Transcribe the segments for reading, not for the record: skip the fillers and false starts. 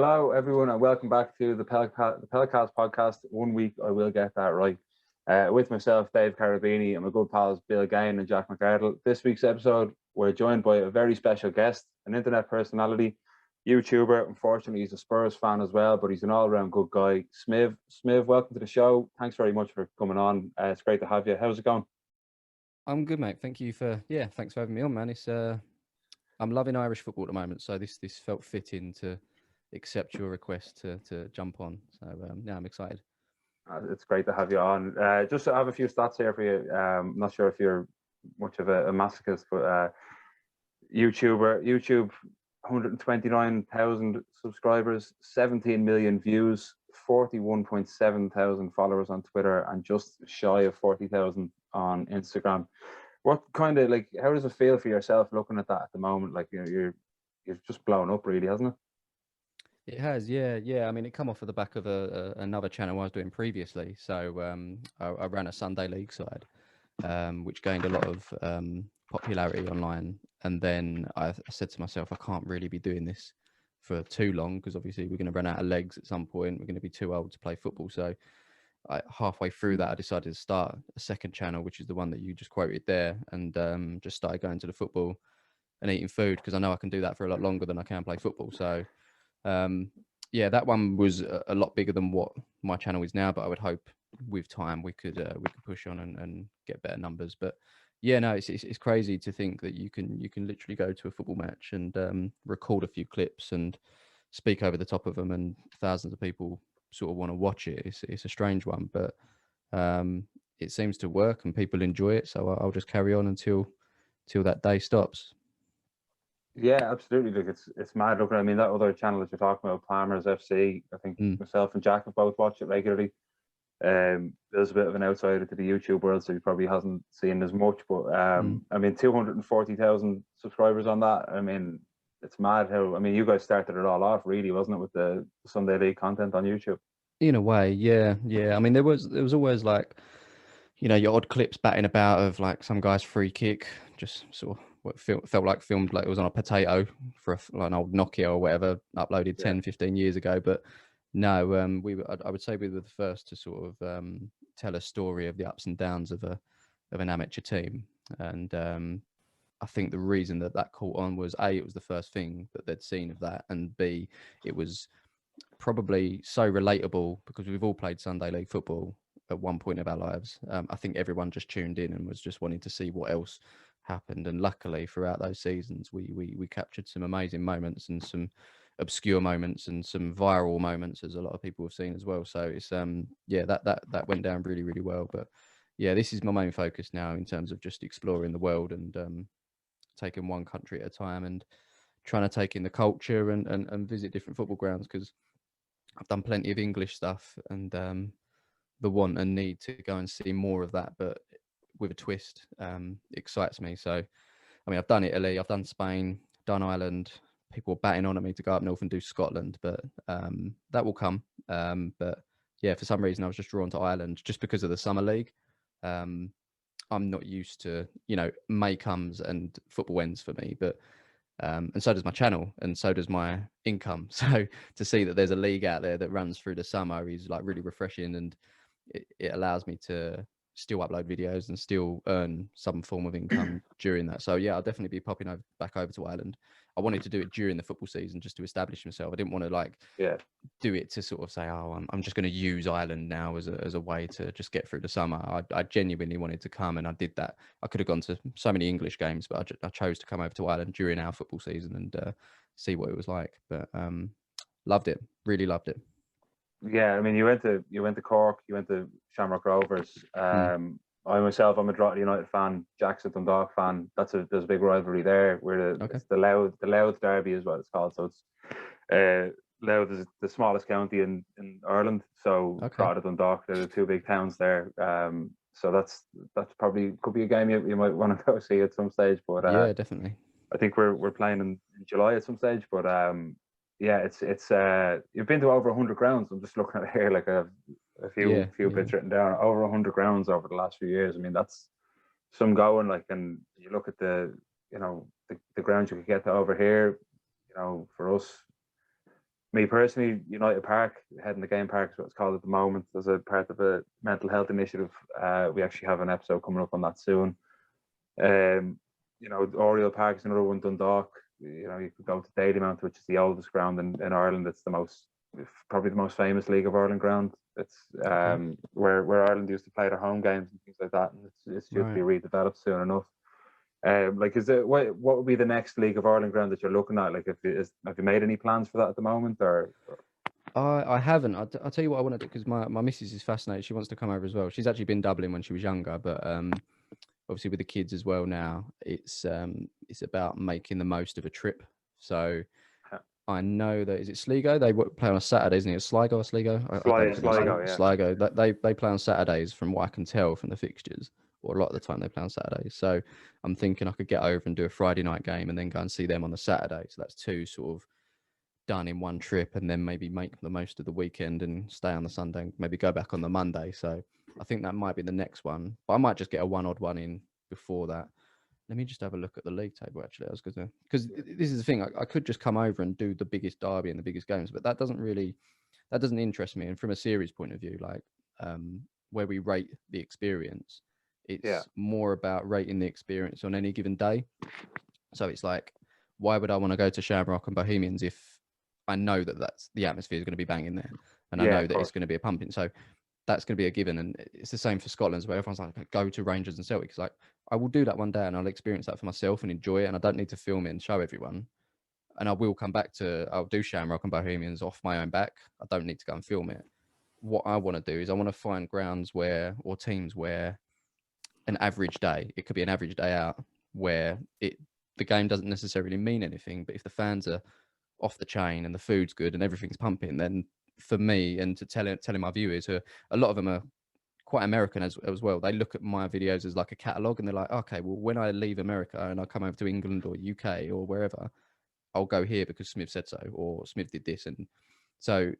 Hello, everyone, and welcome back to the Peilcast podcast. 1 week, I will get that right. With myself, Dave Carabini, and my good pals Bill Gain and Jack McArdle. This week's episode, we're joined by a very special guest, an internet personality, YouTuber. Unfortunately, he's a Spurs fan as well, but he's an all-around good guy. Smiv, welcome to the show. Thanks very much for coming on. It's great to have you. How's it going? I'm good, mate. Thanks for having me on, man. I'm loving Irish football at the moment, so this felt fitting to accept your request to jump on. So yeah, I'm excited. It's great to have you on. Just to have a few stats here for you. I'm not sure if you're much of a masochist, but YouTube, 129,000 subscribers, 17 million views, 41.7 thousand followers on Twitter, and just shy of 40,000 on Instagram. What kind of how does it feel for yourself looking at that at the moment? Like you're just blown up, really, hasn't it? It has, yeah. I mean, it come off of the back of another channel I was doing previously. So I ran a Sunday league side, which gained a lot of popularity online. And then I said to myself, I can't really be doing this for too long because obviously we're going to run out of legs at some point. We're going to be too old to play football. So halfway through that, I decided to start a second channel, which is the one that you just quoted there, and just started going to the football and eating food because I know I can do that for a lot longer than I can play football. So yeah, that one was a lot bigger than what my channel is now, but I would hope with time we could push on and get better numbers. But yeah, no, it's crazy to think that you can literally go to a football match and record a few clips and speak over the top of them, and thousands of people sort of want to watch it. It's a strange one, but it seems to work and people enjoy it. So I'll just carry on until that day stops. Yeah, absolutely. Look, it's mad looking. I mean, that other channel that you're talking about, Palmer's FC. I think myself and Jack have both watched it regularly. There's a bit of an outsider to the YouTube world, so he probably hasn't seen as much. But I mean, 240,000 subscribers on that. I mean, it's mad how. I mean, you guys started it all off, really, wasn't it, with the Sunday League content on YouTube? In a way, yeah. I mean, there was always like, your odd clips batting about of like some guy's free kick, just sort of what felt like filmed like it was on a potato for like an old Nokia or whatever, uploaded 10, 15 years ago. But no, I would say we were the first to sort of tell a story of the ups and downs of an amateur team. And I think the reason that caught on was A, it was the first thing that they'd seen of that, and B, it was probably so relatable because we've all played Sunday League football at one point of our lives. I think everyone just tuned in and was just wanting to see what else happened. And luckily, throughout those seasons, we captured some amazing moments and some obscure moments and some viral moments, as a lot of people have seen as well. So it's yeah, that went down really, really well. But yeah, this is my main focus now in terms of just exploring the world and taking one country at a time and trying to take in the culture and visit different football grounds, because I've done plenty of English stuff, and the want and need to go and see more of that, but with a twist, excites me. So, I mean, I've done Italy, I've done Spain, done Ireland. People were batting on at me to go up north and do Scotland, but that will come. But yeah, for some reason, I was just drawn to Ireland just because of the Summer League. I'm not used to, May comes and football ends for me, but and so does my channel, and so does my income. So to see that there's a league out there that runs through the summer is like really refreshing, and it allows me to still upload videos and still earn some form of income during that. So yeah, I'll definitely be popping back over to Ireland. I wanted to do it during the football season just to establish myself. I didn't want to do it to sort of say, oh, I'm just going to use Ireland now as a way to just get through the summer. I genuinely wanted to come, and I did that. I could have gone to so many English games, but I chose to come over to Ireland during our football season and see what it was like. But loved it, really loved it. Yeah, I mean, you went to Cork, you went to ShamrockRovers. I myself, I'm a Drogheda United fan. Jack's a Dundalk fan. There's a big rivalry there. It's the Louth Derby is what it's called. So it's Louth is the smallest county in Ireland. So Drogheda, Dundalk, they're the two big towns there. So that's probably could be a game you might want to go see at some stage. But yeah, definitely. I think we're playing in July at some stage. But yeah, it's you've been to over 100 grounds. I'm just looking at it here, like a few bits written down. Over 100 grounds over the last few years. I mean, that's some going. Like, and you look at the grounds you could get to over here. For us, Me personally, United Park, Head in the Game Park is what it's called at the moment, as a part of a mental health initiative. We actually have an episode coming up on that soon. Oriel Park is another one, Dundalk. You could go to Dalymount, which is the oldest ground in Ireland. It's probably the most famous League of Ireland ground. It's where Ireland used to play their home games and things like that, and it's due to be redeveloped soon enough. What would be the next League of Ireland ground that you're looking at? Like, have you made any plans for that at the moment, or? I haven't. I'll tell you what I want to do, because my missus is fascinated. She wants to come over as well. She's actually been Dublin when she was younger, but obviously with the kids as well now, it's about making the most of a trip. So I know that, is it Sligo? They play on a Saturday, isn't it? It's Sligo or Sligo? Sligo, yeah. Sligo. They play on Saturdays, from what I can tell from the fixtures, or a lot of the time they play on Saturdays. So I'm thinking I could get over and do a Friday night game and then go and see them on the Saturday. So that's two sort of done in one trip, and then maybe make the most of the weekend and stay on the Sunday and maybe go back on the Monday. So I think that might be the next one, but I might just get a odd one in before that. Let me just have a look at the league table. Actually, I was going to, because this is the thing. I could just come over and do the biggest derby and the biggest games, but that doesn't interest me. And from a series point of view, like where we rate the experience, it's more about rating the experience on any given day. So it's like, why would I want to go to Shamrock and Bohemians if I know that the atmosphere is going to be banging there, and I know that it's going to be a pumping? So that's going to be a given. And it's the same for Scotland, where everyone's like, go to Rangers and Celtic. It's like, I will do that one day and I'll experience that for myself and enjoy it, and I don't need to film it and show everyone. And I will come back I'll do Shamrock and Bohemians off my own back. I don't need to go and film it. What I want to do is I want to find grounds or teams where an average day, it could be an average day out, where the game doesn't necessarily mean anything, but if the fans are off the chain and the food's good and everything's pumping, then for me, and to telling my viewers, who a lot of them are quite American as well, they look at my videos as like a catalogue, and they're like, okay, well, when I leave America and I come over to England or UK or wherever, I'll go here because Smiv said so, or Smiv did this. And so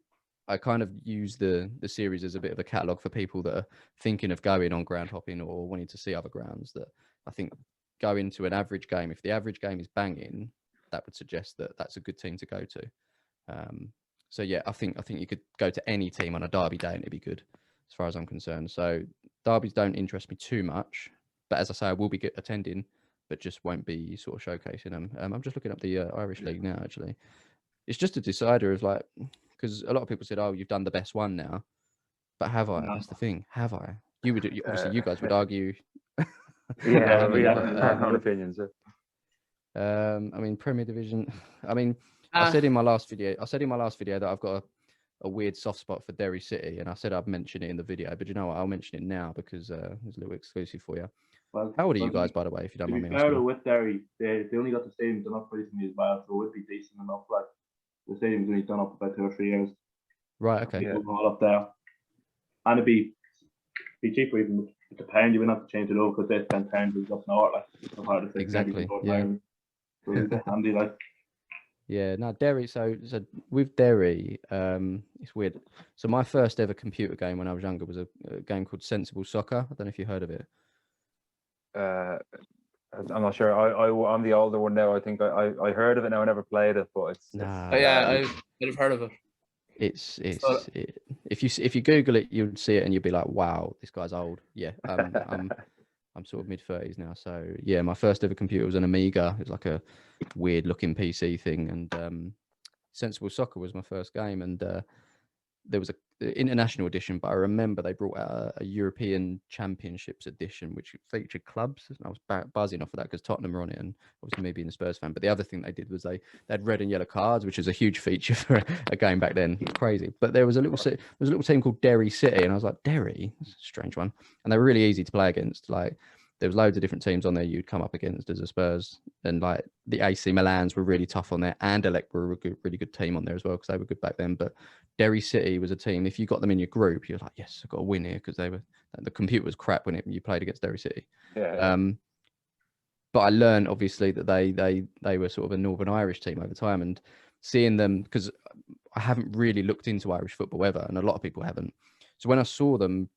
I kind of use the series as a bit of a catalogue for people that are thinking of going on ground hopping or wanting to see other grounds. That I think go into an average game. If the average game is banging, that would suggest that that's a good team to go to. So yeah, I think you could go to any team on a derby day and it'd be good, as far as I'm concerned. So derbies don't interest me too much, but as I say, I will be attending, but just won't be sort of showcasing them. I'm just looking up the Irish League now. Actually, it's just a decider of like, because a lot of people said, "Oh, you've done the best one now," but have I? No. That's the thing. Have I? Obviously, you guys would argue. Yeah, we have our own opinions. I mean, Premier Division. I mean, I said in my last video that I've got a weird soft spot for Derry City, and I said I'd mention it in the video, but you know what? I'll mention it now because there's a little exclusive for you. Well, how old are you guys, by the way, if you don't mind me asking? With Derry, they only got the stadium done up recently as well, so it would be decent enough. Like, the stadium's only done up about 2 or 3 years. Right. Okay. All up there, and it'd be cheaper even with the pound. You wouldn't have to change it over because they spend pounds up north. Like, so hard to say. Exactly. Yeah. So it's handy, like. Yeah, no, Derry. So with Derry, it's weird. So my first ever computer game when I was younger was a game called Sensible Soccer. I don't know if you heard of it. I'm not sure. I'm the older one now. I think I heard of it now. I never played it, but it's. I've heard of it. If you Google it, you'd see it and you'd be like, wow, this guy's old. Yeah, I'm sort of mid-30s now. So yeah, my first ever computer was an Amiga. It was like a weird looking PC thing, and Sensible Soccer was my first game, and there was the international edition, but I remember they brought out a European Championships edition, which featured clubs. And I was buzzing off of that because Tottenham were on it, and obviously me being a Spurs fan. But the other thing they did was they had red and yellow cards, which was a huge feature for a game back then. It's crazy. But there was a little team called Derry City, and I was like, Derry? That's a strange one. And they were really easy to play against. Like, there was loads of different teams on there you'd come up against as a Spurs, and like the AC Milans were really tough on there, and Anderlecht were a really good team on there as well because they were good back then. But Derry City was a team, if you got them in your group, you're like, yes, I've got to win here, because the computer was crap when you played against Derry City. Yeah. But I learned obviously that they were sort of a Northern Irish team over time, and seeing them, because I haven't really looked into Irish football ever, and a lot of people haven't. So when I saw them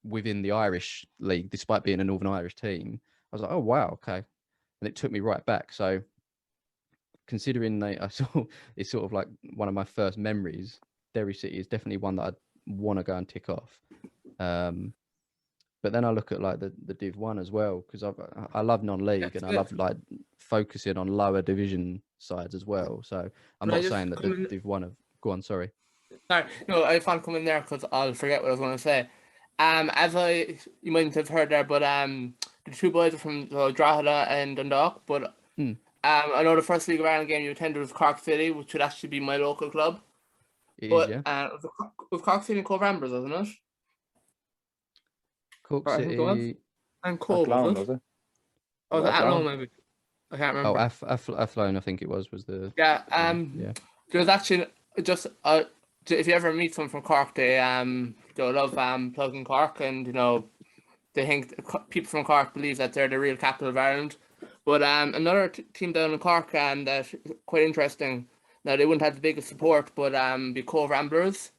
within the Irish league, despite being a Northern Irish team, I was like, oh wow, okay. And it took me right back. So considering I saw it's sort of like one of my first memories. Derry City is definitely one that I'd want to go and tick off. But then I look at like the Div 1 as well, because I love non-league and I love like focusing on lower division sides as well. So I'm not saying that the Div 1 have... Go on, sorry. Sorry, no, I found coming there because I'll forget what I was going to say. You might have heard there, but the two boys are from Drogheda and Dundalk. But I know the first League of Ireland game you attended was Cork City, which would actually be my local club. It was Cork City and Coventry, wasn't it? Cork City and Cove, was it? Oh, was it Athlone maybe? I can't remember. Athlone, I think it was the... Yeah. There's actually just... if you ever meet someone from Cork, they'll love plugging Cork, and they think people from Cork believe that they're the real capital of Ireland. But another team down in Cork that's quite interesting. Now they wouldn't have the biggest support, but be Cove Ramblers.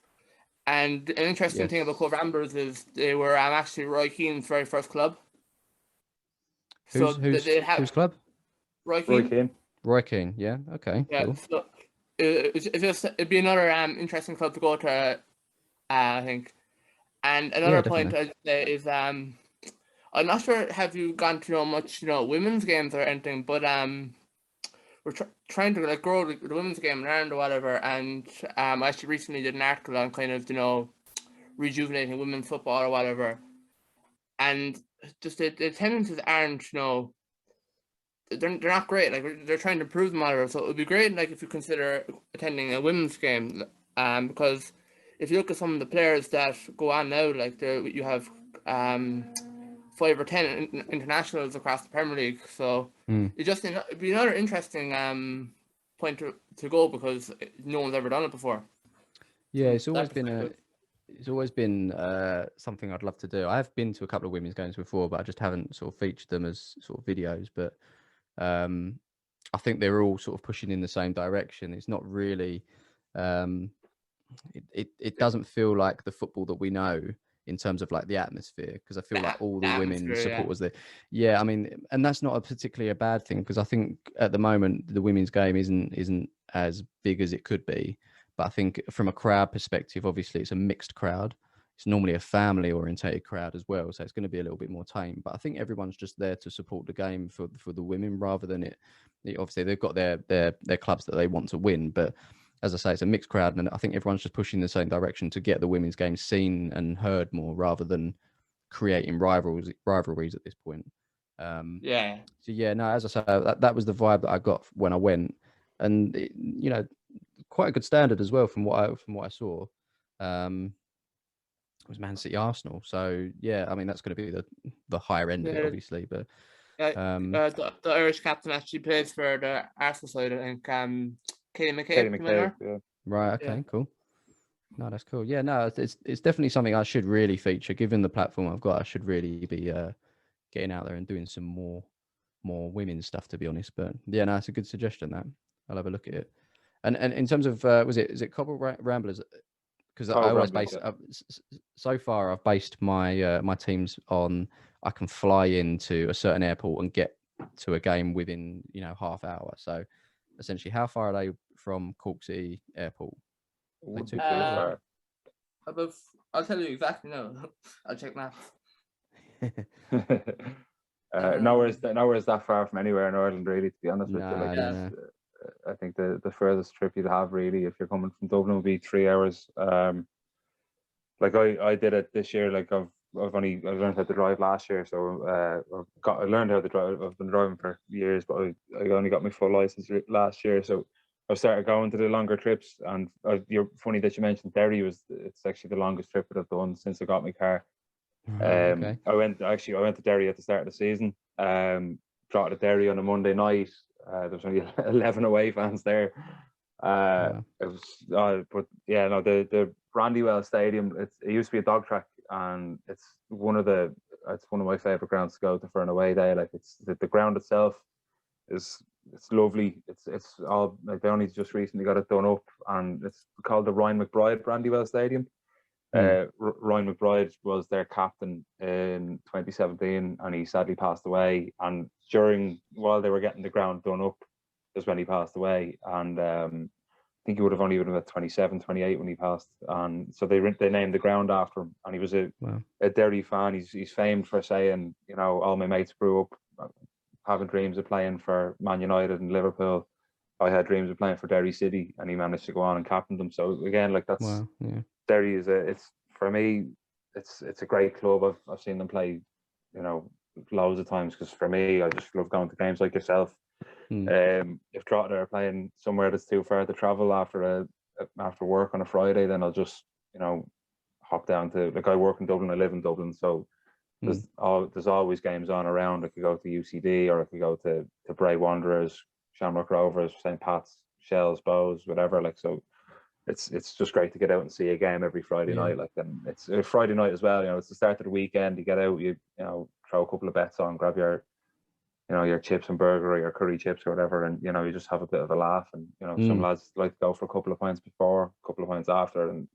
And an interesting thing about Cove Ramblers is they were actually Roy Keane's very first club. Whose club? Roy Keane. Roy Keane, yeah, okay. Yeah, cool. So it'd be another interesting club to go to, I think. And another point I'd say is I'm not sure have you gone to much women's games or anything, but we're trying to grow the women's game in Ireland or whatever, and I actually recently did an article on kind of rejuvenating women's football or whatever, and just the attendances aren't they're not great. Like they're trying to improve them, whatever. So it would be great, like if you consider attending a women's game, because if you look at some of the players that go on now, like you have 5 or 10 internationals across the Premier League. So it'd be another interesting point to go, because no one's ever done it before. Yeah, it's always been something I'd love to do. I have been to a couple of women's games before, but I just haven't sort of featured them as sort of videos. But I think they're all sort of pushing in the same direction. It's not really, it doesn't feel like the football that we know in terms of like the atmosphere, because I feel like all the women supporters there. Yeah, I mean, and that's not particularly a bad thing, because I think at the moment the women's game isn't as big as it could be. But I think from a crowd perspective, obviously it's a mixed crowd. It's normally a family orientated crowd as well, so it's going to be a little bit more tame. But I think everyone's just there to support the game for the women, rather than it obviously they've got their clubs that they want to win, but as I say, it's a mixed crowd, and I think everyone's just pushing the same direction to get the women's game seen and heard more, rather than creating rivalries at this point. So yeah, no, as I say, that was the vibe that I got when I went, and quite a good standard as well from what I saw. It was Man City Arsenal, so yeah, I mean that's going to be the higher end of it, obviously, but. The Irish captain actually plays for the Arsenal side, I think. Katie McCabe, yeah. Right. Okay. Cool. No, that's cool. Yeah. No, it's definitely something I should really feature. Given the platform I've got, I should really be getting out there and doing some more women's stuff, to be honest. But yeah, no, it's a good suggestion. That I'll have a look at it. And in terms of is it Cobble Ramblers? Because I always base so far I've based my my teams on I can fly into a certain airport and get to a game within half hour. So essentially, how far are they from Cork City Airport? I'll tell you exactly now. I'll check maps. Nowhere's that far from anywhere in Ireland, really, to be honest with you. No. I think the furthest trip you'd have, really, if you're coming from Dublin, would be 3 hours. Like I did it this year. Like I learned how to drive last year, so I learned how to drive. I've been driving for years, but I only got my full license last year, so I started going to the longer trips. And you're funny that you mentioned Derry. It's actually the longest trip that I've done since I got my car. Okay. I went to Derry at the start of the season. Dropped to Derry on a Monday night. There was only 11 away fans there. It was, but yeah, no, the Brandywell Stadium. It used to be a dog track, and it's one of my favorite grounds to go to for an away day. Like it's the ground itself it's lovely. It's all like they only just recently got it done up, and it's called the Ryan McBride Brandywell Stadium. Ryan McBride was their captain in 2017, and he sadly passed away. And while they were getting the ground done up, is when he passed away, and I think he would have only been about 27, 28 when he passed. And so they named the ground after him, and he was a Derry fan. He's famed for saying, you know, all my mates grew up having dreams of playing for Man United and Liverpool. I had dreams of playing for Derry City, and he managed to go on and captain them. So again, like that's Derry is it's for me, it's a great club. I've seen them play, you know, loads of times, because for me, I just love going to games like yourself. If Drogheda are playing somewhere that's too far to travel after work on a Friday, then I'll just, you know, hop down to, like, I work in Dublin, I live in Dublin, so there's always games on around. I could go to UCD, or I could go to Bray Wanderers, ShamrockRovers, St. Pat's, Shells, Bows, whatever. Like, so it's just great to get out and see a game every Friday night. Like, and it's a Friday night as well. You know, it's the start of the weekend. You get out, you know, throw a couple of bets on, grab your, you know, your chips and burger or your curry chips or whatever, and, you know, you just have a bit of a laugh. And, you know, some lads like to go for a couple of pints before, a couple of pints after, and,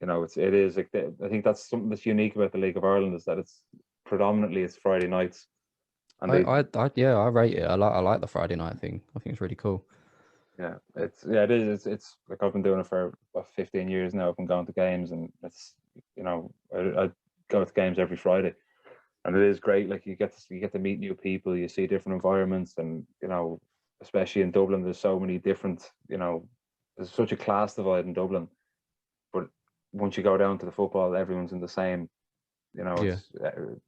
you know, it is like, I think that's something that's unique about the League of Ireland, is that it's predominantly Friday nights. And I rate it. I like the Friday night thing. I think it's really cool. Yeah, it is. It's like, I've been doing it for about 15 years now. I've been going to games, and it's, you know, I go to games every Friday, and it is great. Like, you get to meet new people, you see different environments, and, you know, especially in Dublin, there's so many different, you know, there's such a class divide in Dublin. But once you go down to the football, everyone's in the same. You know,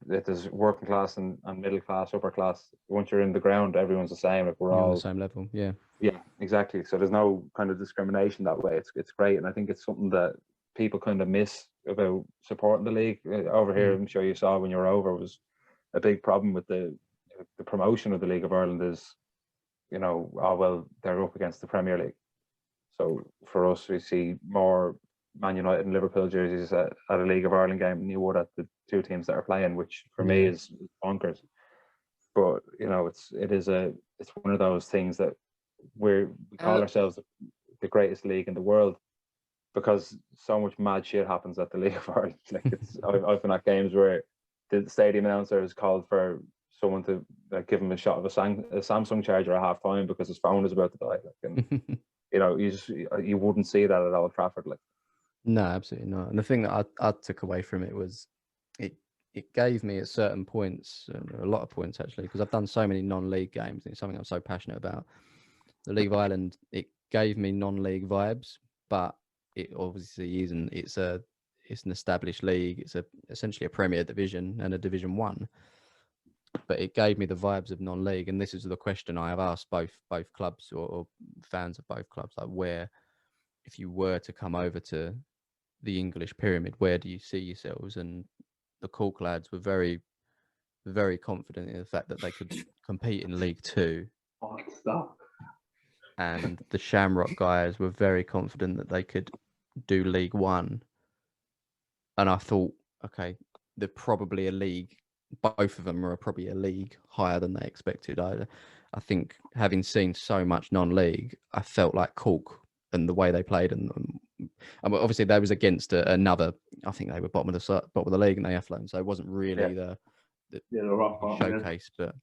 there's working class and middle class, upper class. Once you're in the ground, everyone's the same. Like, we're all on the same level. Yeah, exactly. So there's no kind of discrimination that way. It's great, and I think it's something that people kind of miss about supporting the league over here. I'm sure you saw when you were over, was a big problem with the promotion of the League of Ireland. Is, you know, they're up against the Premier League. So for us, we see more Man United and Liverpool jerseys at a League of Ireland game than you would at the two teams that are playing, which for me is bonkers. But, you know, it's one of those things that we call ourselves the greatest league in the world, because so much mad shit happens at the League of Ireland. Like, I've been at games where the stadium announcer has called for someone to give him a shot of a Samsung charger at half time because his phone is about to die. Like, and you know, you wouldn't see that at Old Trafford. Like, no, absolutely not. And the thing that I took away from it was it gave me at certain points, a lot of points actually, because I've done so many non-league games, and it's something I'm so passionate about. The League of Ireland, it gave me non-league vibes, but it obviously isn't. It's an established league. It's essentially a Premier Division and a Division 1. But it gave me the vibes of non-league, and this is the question I have asked both clubs or fans of both clubs, like, where, if you were to come over to the English pyramid, where do you see yourselves? And the Cork lads were very, very confident in the fact that they could compete in League 2. Oh, stop. And the Shamrock guys were very confident that they could do League 1. And I thought, okay, they're probably a league. Both of them are probably a league higher than they expected. I think, having seen so much non-league, I felt like Cork and the way they played, and obviously they was against another. I think they were bottom of the league, and they flown, so it wasn't really the showcase, but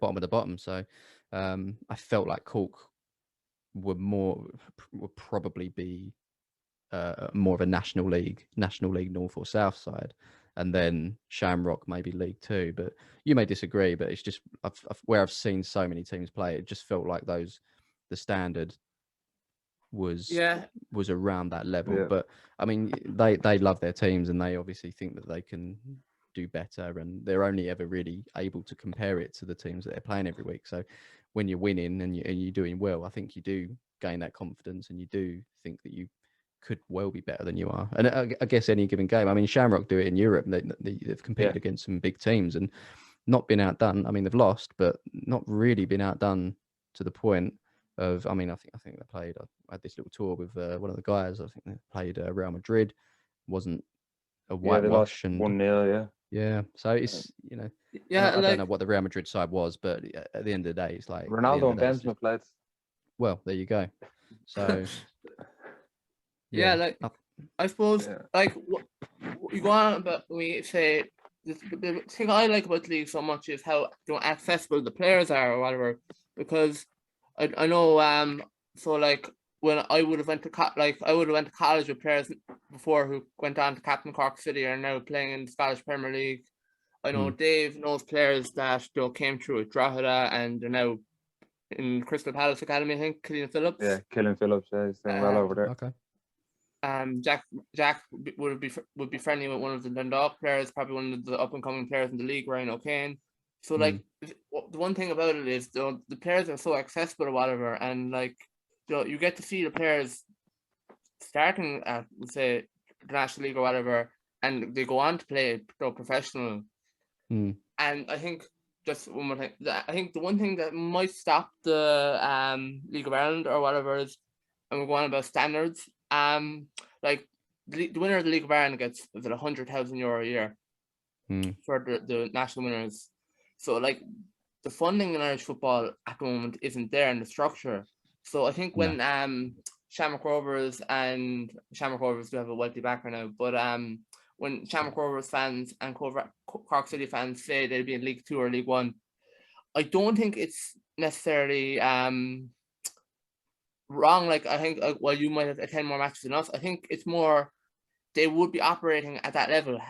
bottom of the bottom. So I felt like Cork would probably be more of a national league north or south side, and then Shamrock maybe League 2. But you may disagree, but it's just where I've seen so many teams play, it just felt like the standard was around that level. But I mean, they love their teams, and they obviously think that they can do better, and they're only ever really able to compare it to the teams that they're playing every week. So when you're winning and you're doing well, I think you do gain that confidence, and you do think that you could well be better than you are. And I guess any given game, I mean, Shamrock do it in Europe. They've competed against some big teams and not been outdone. I mean, they've lost, but not really been outdone to the point of, I mean, I think they played, I had this little tour with one of the guys. I think they played Real Madrid. Wasn't a whitewash. And 1-0, yeah. So it's, you know, I don't know what the Real Madrid side was, but at the end of the day, it's like Ronaldo and Benzema played. Well, there you go. So like, I suppose, like, you go on, but we say the thing I like about the league so much is how, you know, accessible the players are or whatever. Because I know. So like when I would have went to college with players before who went on to captain Cork City and are now playing in the Scottish Premier League. I know Dave knows players that came through with Drogheda and they're now in Crystal Palace Academy, I think. Killian Phillips. Yeah, Killian Phillips. Yeah, he's doing well over there. Okay. Jack would be friendly with one of the Dundalk players, probably one of the up and coming players in the league, Ryan O'Kane. So like the one thing about it is the players are so accessible or whatever, and like you get to see the players starting at, say, the National League or whatever, and they go on to play professional. And I think just one more thing. I think the one thing that might stop the League of Ireland or whatever is, and we're going about standards. Like the winner of the League of Ireland gets €100,000 a year for the national winners. So like the funding in Irish football at the moment isn't there in the structure. So I think when ShamrockRovers do have a wealthy backer now, but when ShamrockRovers fans and Cork City fans say they'll be in League 2 or League 1, I don't think it's necessarily wrong. Like I think while you might have attend more matches than us, I think it's more they would be operating at that level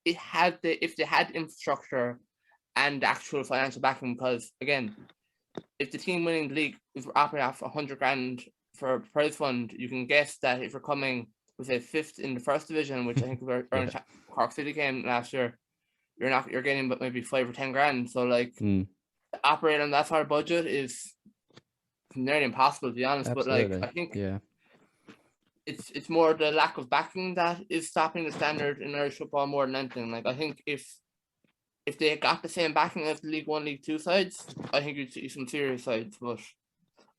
if they had infrastructure and actual financial backing. Because again, if the team winning the league is operating off 100 grand for a prize fund, you can guess that if you're coming with a fifth in the first division, which I think where Cork City came last year, you're getting but maybe 5 or 10 grand. So like to operate on that sort of budget is nearly impossible, to be honest. Absolutely. But like I think it's more the lack of backing that is stopping the standard in Irish football more than anything. Like I think if they got the same backing as the League 1, League 2 sides, I think you'd see some serious sides. But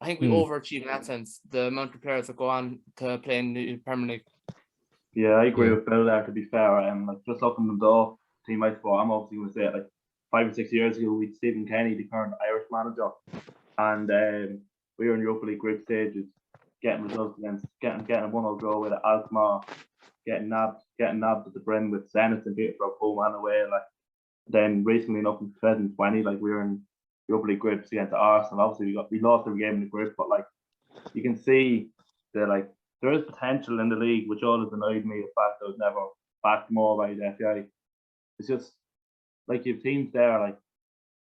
I think we overachieve in that sense, the amount of players that go on to play in the Premier League. Yeah, I agree with Bill there, to be fair. Like just looking at the Dundalk team I support, I'm obviously going to say it, like 5 or 6 years ago, we had Stephen Kenny, the current Irish manager, and we were in Europa League group stages, getting results against, getting a 1-0 draw with Alkmaar, getting nabbed at the brim with Zenit and Peterborough home and away. Like then recently enough in 2020, like we were in Europa League groups against Arsenal. Obviously we lost every game in the group, but like you can see that like there is potential in the league, which always annoyed me, the fact that it was never backed more by the FAI. It's just like you have teams there, like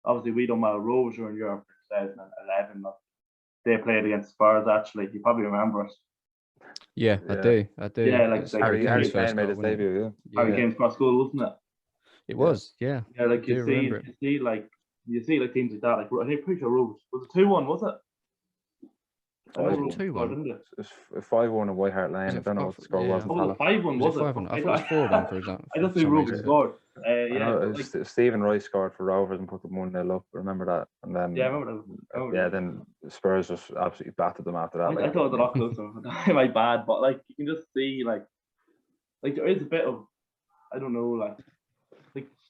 obviously we done well. Rovers were in Europe in 2011. Like, they played against Spurs actually. You probably remember it. Yeah, I do. Yeah, like Harry Kane made his debut. Harry Kane's cross goal, wasn't it? It was, yeah. Yeah, like you see like teams like that. Like I think pretty sure Rovers was it 2-1, was it? 2-1. It's 5-1 at White Hart Lane. I don't know what the score was. Oh, 5-1 was it? 5-1. I thought it was 4-1 for example. I just knew Rovers scored. Stephen Rice scored for Rovers and put them 1-0 up. Remember that? And then I remember that. Then Spurs just absolutely battered them after that. I thought it was a lot closer. My bad, but like you can just see like there is a bit of, I don't know, like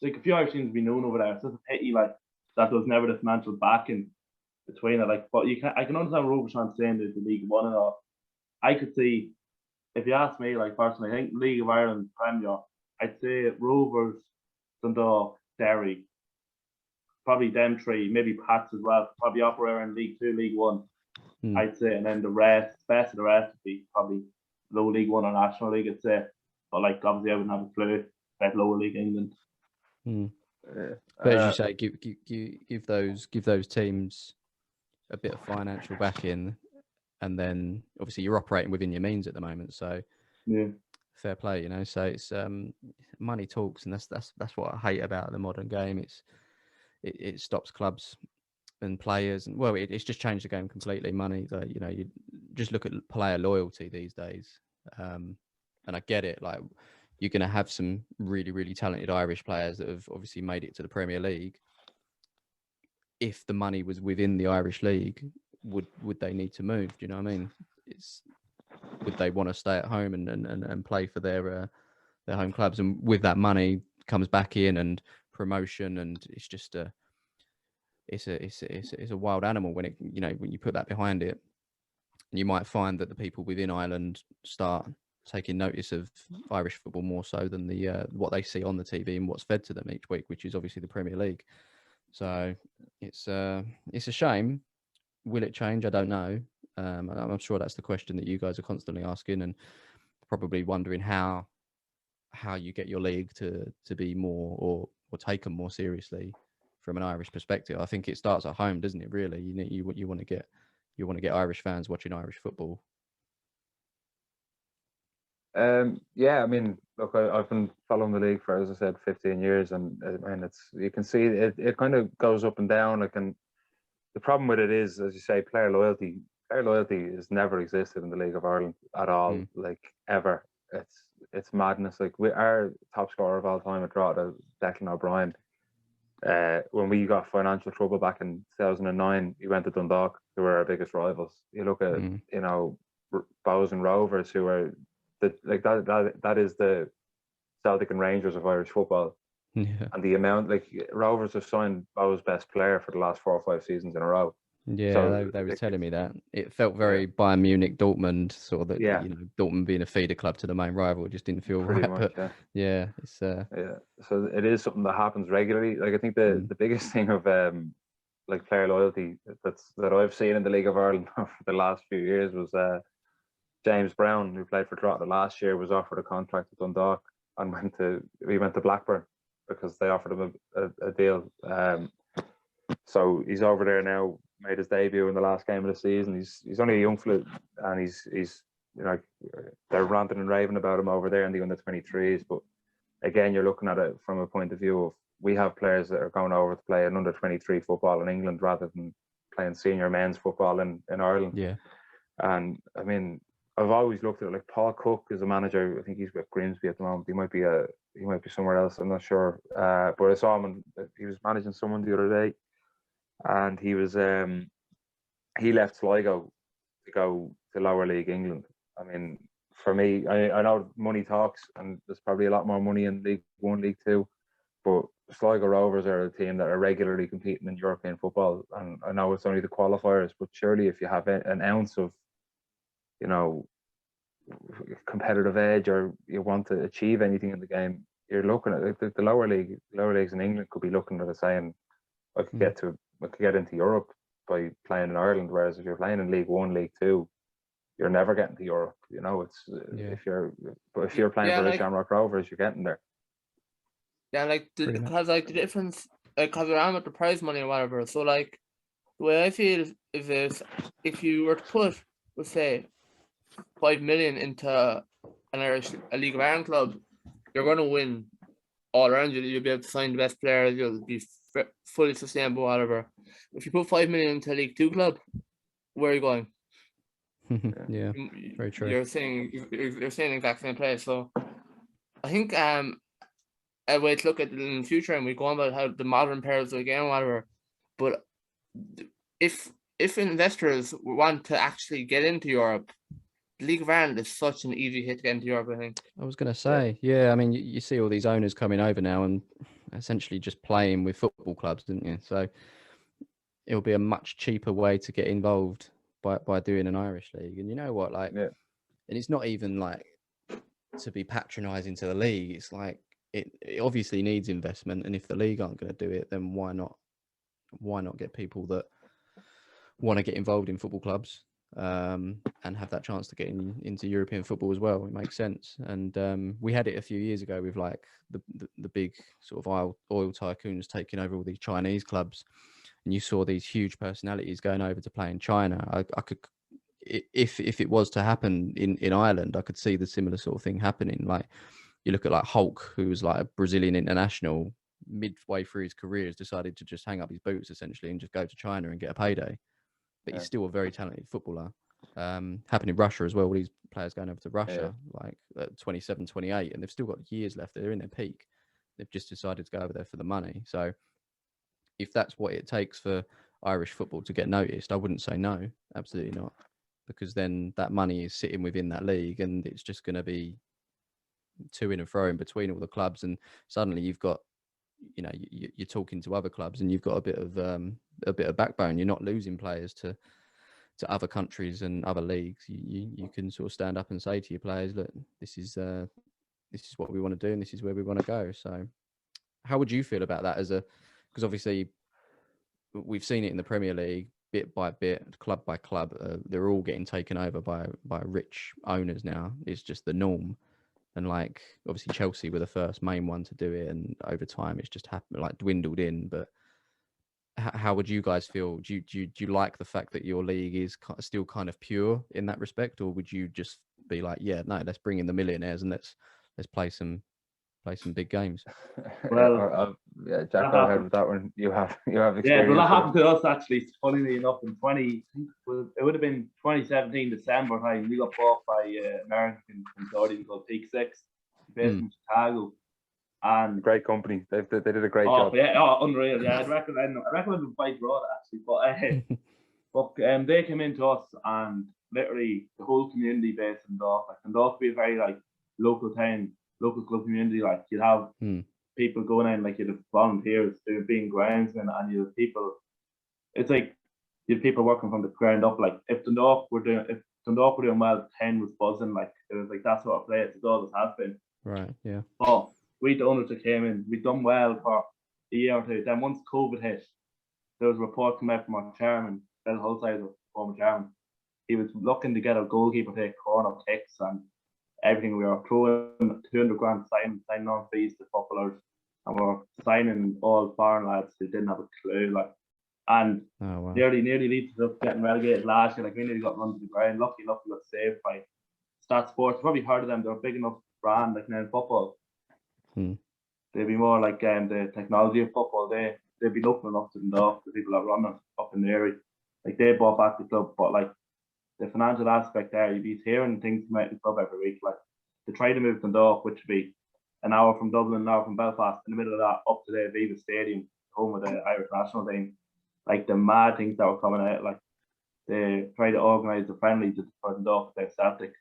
a few Irish teams have been known over there. It's just a pity like that there was never the financial backing between it. Like, but I can understand Rovers fans saying there's the League of 1 and all. I could see, if you ask me, like personally, I think League of Ireland Premier, I'd say Rovers, Dundalk, Derry, probably them three, maybe Pats as well, probably operate in League 2, League 1. I'd say, and then the best of the rest would be probably low League 1 or National League, I'd say. But like obviously I wouldn't have a clue about lower League England. But as you say, give those teams a bit of financial backing, and then obviously you're operating within your means at the moment, so fair play, you know. So it's money talks, and that's what I hate about the modern game. It stops clubs and players, and well, it's just changed the game completely. Money, you know, you just look at player loyalty these days, and I get it. Like you're going to have some really, really talented Irish players that have obviously made it to the Premier League. If the money was within the Irish League, would they need to move? Do you know what I mean? Would they want to stay at home and play for their home clubs? And with that money comes back in and promotion, and it's just it's a wild animal when when you put that behind it. And you might find that the people within Ireland start taking notice of Irish football more so than the what they see on the TV and what's fed to them each week, which is obviously the Premier League. So it's a shame, will it change? I don't know. I'm sure that's the question that you guys are constantly asking, and probably wondering how you get your league to be more or taken more seriously from an Irish perspective. I think it starts at home, doesn't it? Really, you want to get Irish fans watching Irish football. Yeah, I mean, look, I've been following the league for, as I said, 15 years, and you can see it kind of goes up and down. And the problem with it is, as you say, player loyalty. Player loyalty has never existed in the League of Ireland at all, like ever. It's madness. Like our top scorer of all time at Drogheda, Declan O'Brien. When we got financial trouble back in 2009, he went to Dundalk, who were our biggest rivals. You look at Bows and Rovers, who are that is the Celtic and Rangers of Irish football. Yeah. And the amount, like, Rovers have signed Bow's best player for the last 4 or 5 seasons in a row. Yeah, so they were telling me that. It felt very Bayern Munich, Dortmund, sort of that. Yeah. Dortmund being a feeder club to the main rival, it just didn't feel pretty right. much, but it's So it is something that happens regularly. Like, I think the biggest thing of like player loyalty that I've seen in the League of Ireland for the last few years was James Brown, who played for Drogheda last year, was offered a contract with Dundalk and went to Blackburn because they offered him a deal. So he's over there now, made his debut in the last game of the season. He's only a young fella, and he's they're ranting and raving about him over there in the under-23s. But again, you're looking at it from a point of view of, we have players that are going over to play an under-23 football in England rather than playing senior men's football in Ireland. Yeah. And I mean, I've always looked at it like Paul Cook is a manager. I think he's with Grimsby at the moment. He might be somewhere else. I'm not sure. But I saw him, and he was managing someone the other day, and he was he left Sligo to go to lower league England. I mean, for me, I know money talks, and there's probably a lot more money in League One, League Two, but Sligo Rovers are a team that are regularly competing in European football. And I know it's only the qualifiers, but surely if you have an ounce of competitive edge, or you want to achieve anything in the game, you're looking at the lower leagues in England could be looking at it saying, I could get into Europe by playing in Ireland. Whereas if you're playing in League One, League Two, you're never getting to Europe. If you're playing for the Shamrock Rovers, you're getting there. Yeah, because the difference, because around with the prize money or whatever. So like, the way I feel is this: if you were to put, let's say, 5 million into a League of Ireland club, you're going to win all around. You'll be able to sign the best players. You'll be fully sustainable, whatever. If you put 5 million into a League Two club, where are you going? Yeah, very true. You're saying the exact same place. So I think a way to look at it in the future, and we go on about how the modern players will again, whatever. But if investors want to actually get into Europe, the League of Ireland is such an easy hit to get into Europe, I think. I was going to say, I mean, you see all these owners coming over now and essentially just playing with football clubs, didn't you? So it'll be a much cheaper way to get involved by doing an Irish league. And you know what, and it's not even like to be patronising to the league. It's like it obviously needs investment, and if the league aren't going to do it, then why not get people that want to get involved in football clubs and have that chance to get into European football as well? It makes sense. And we had it a few years ago with like the big sort of oil tycoons taking over all these Chinese clubs, and you saw these huge personalities going over to play in China. I could, if it was to happen in Ireland, I could see the similar sort of thing happening. Like, you look at like Hulk, who was like a Brazilian international, midway through his career has decided to just hang up his boots essentially and just go to China and get a payday. But he's still a very talented footballer. Happened in Russia as well. All these players going over to Russia, like 27, 28, and they've still got years left. They're in their peak. They've just decided to go over there for the money. So if that's what it takes for Irish football to get noticed, I wouldn't say no. Absolutely not. Because then that money is sitting within that league, and it's just going to be to and fro in between all the clubs. And suddenly you've got, you're talking to other clubs, and you've got a bit of backbone. You're not losing players to other countries and other leagues. You can sort of stand up and say to your players, look, this is what we want to do, and this is where we want to go. So how would you feel about that because obviously we've seen it in the Premier League, bit by bit, club by club, they're all getting taken over by rich owners now. It's just the norm. And like obviously Chelsea were the first main one to do it, and over time it's just happened, like dwindled in. But how would you guys feel? Do you like the fact that your league is still kind of pure in that respect, or would you just be like, yeah, no, let's bring in the millionaires and let's play some big games? Well, yeah, Jack, go ahead with that one. You have experience. Yeah, well, that happened to us actually. Funnily enough, in it would have been 2017 December time. We got bought by American consortium called Peak Six, based in Chicago, and great company. They did a great job. Yeah, unreal. Yeah, I'd recommend them. I recommend them by broad actually, but they came into us and literally the whole community based in Dundalk. Like Dundalk be a very like local town, local club community. Like you'd have people going in, like you'd have volunteers doing being groundsmen, and you'd have people. It's like you'd have people working from the ground up. Like if Dundalk were doing well, 10 was buzzing. Like it was like that sort of place. It always has been. Right. Yeah. But we the owners that came in, we'd done well for a year or two. Then once COVID hit, there was a report come out from our chairman, Bill Holsizer, former chairman. He was looking to get a goalkeeper to take corner kicks and everything. We were throwing 200 grand signing on fees to footballers, and we were signing all foreign lads who didn't have a clue. Like, and nearly leads to us getting relegated last year. Like we nearly got run to the ground. Lucky got saved by Stat Sports. You've probably heard of them. They're a big enough brand like now in football. They'd be more like the technology of football. They'd be looking enough to the people that run it up in the area. Like they bought back the club, but like the financial aspect there, you'd be hearing things come out the club every week. Like to try to move Dundalk, which would be an hour from Dublin, an hour from Belfast, in the middle of that, up to the Aviva Stadium, home of the Irish national team. Like the mad things that were coming out, like they tried to organise the friendly for Dundalk against Celtic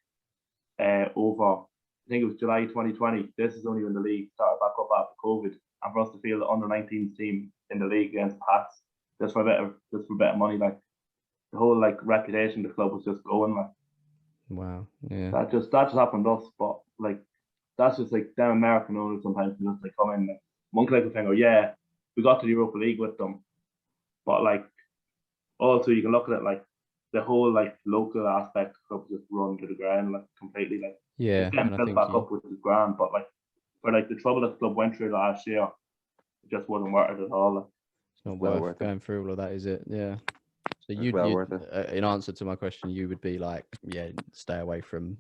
over. I think it was July 2020. This is only when the league started back up after COVID, and for us to field the under-19s team in the league against Pats just for better money, like the whole like reputation of the club was just going like. Wow, yeah. That just happened to us, but like that's just like them American owners sometimes just like come in like one little thing, or yeah, we got to the Europa League with them, but like also you can look at it like the whole like local aspect of the club just run to the ground like completely like. Yeah, and built back up with the ground, but like for like the trouble that the club went through last year, it just wasn't worth it at all. Like. It's not worth going through all of that, is it? Yeah. So you in answer to my question, you would be like, yeah, stay away from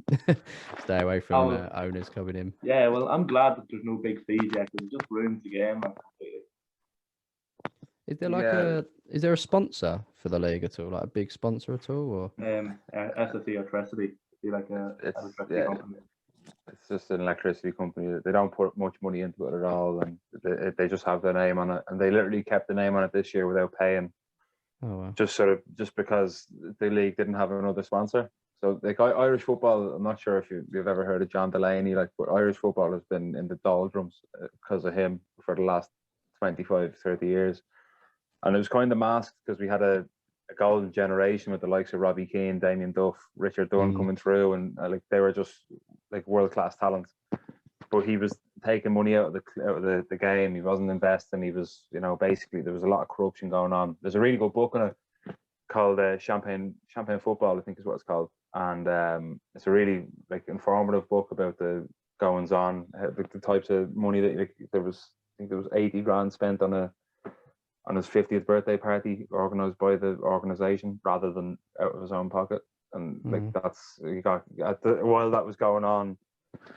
owners coming in. Yeah, well, I'm glad that there's no big fees yet, because it just ruins the game. Like, is there is there a sponsor for the league at all, like a big sponsor at all, or SSE Electricity? Be like electricity company. It's just an electricity company. They don't put much money into it at all, and they just have their name on it. And they literally kept the name on it this year without paying. Oh wow! Just because the league didn't have another sponsor. So like Irish football, I'm not sure if you've ever heard of John Delaney. Like, but Irish football has been in the doldrums because of him for the last 25, 30 years, and it was kind of masked because we had a golden generation with the likes of Robbie Keane, Damien Duff, Richard Dunn coming through, and like they were just like world-class talents. But he was taking money out of the game. He wasn't investing. He was, basically there was a lot of corruption going on. There's a really good book on it called Champagne Football, I think is what it's called, and it's a really like informative book about the goings on, the types of money that there was 80 grand spent on his 50th birthday party organised by the organisation rather than out of his own pocket. And like while that was going on,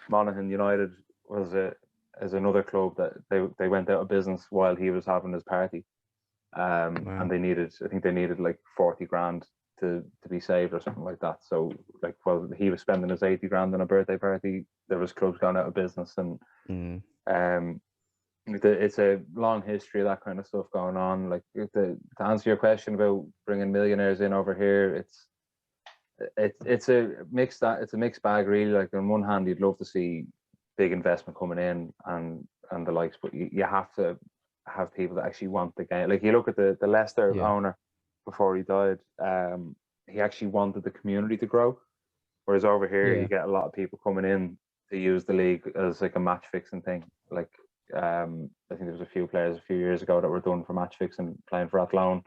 Monaghan United is another club that they went out of business while he was having his party. And they needed like 40 grand to be saved or something like that. So like while he was spending his 80 grand on a birthday party, there was clubs going out of business, and it's a long history of that kind of stuff going on. Like to answer your question about bringing millionaires in over here, it's a mixed bag really. Like on one hand, you'd love to see big investment coming in and the likes, but you have to have people that actually want the game. Like you look at the Leicester owner before he died, he actually wanted the community to grow, whereas over here you get a lot of people coming in to use the league as like a match fixing thing. Like I think there was a few players a few years ago that were done for match fixing, playing for Athlone.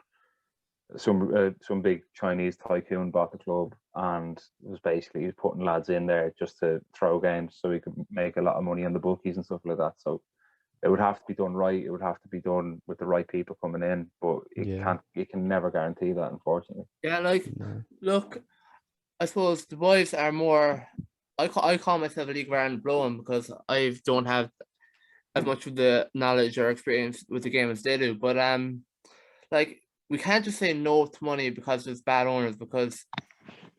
some big Chinese tycoon bought the club, and it was basically he was putting lads in there just to throw games so he could make a lot of money on the bookies and stuff like that. So it would have to be done right. It would have to be done with the right people coming in, but you can never guarantee that, unfortunately. Yeah, like look, I suppose the boys are more. I call myself a league around blowing because I don't have as much of the knowledge or experience with the game as they do. But like we can't just say no to money because there's bad owners, because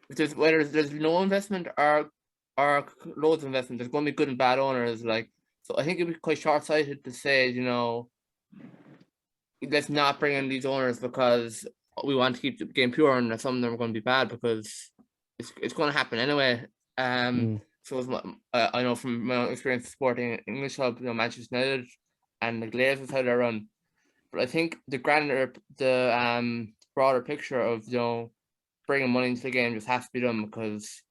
if whether there's no investment or loads of investment, there's going to be good and bad owners. Like, so I think it'd be quite short-sighted to say, let's not bring in these owners because we want to keep the game pure, and some of them are going to be bad because it's going to happen anyway. So I know from my own experience supporting English club, Manchester United and the Glazers, how they run. But I think the broader picture of bringing money into the game just has to be done, because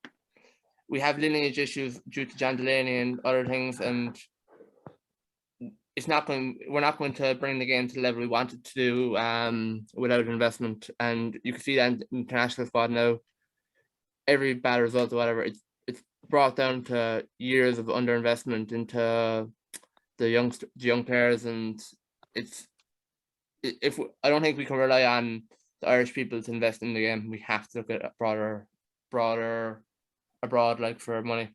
we have lineage issues due to John Delaney and other things, and we're not going to bring the game to the level we wanted to do without investment. And you can see that in the international squad now. Every bad result or whatever, it's brought down to years of underinvestment into the young players, and I don't think we can rely on the Irish people to invest in the game. We have to look at broader abroad, like, for money.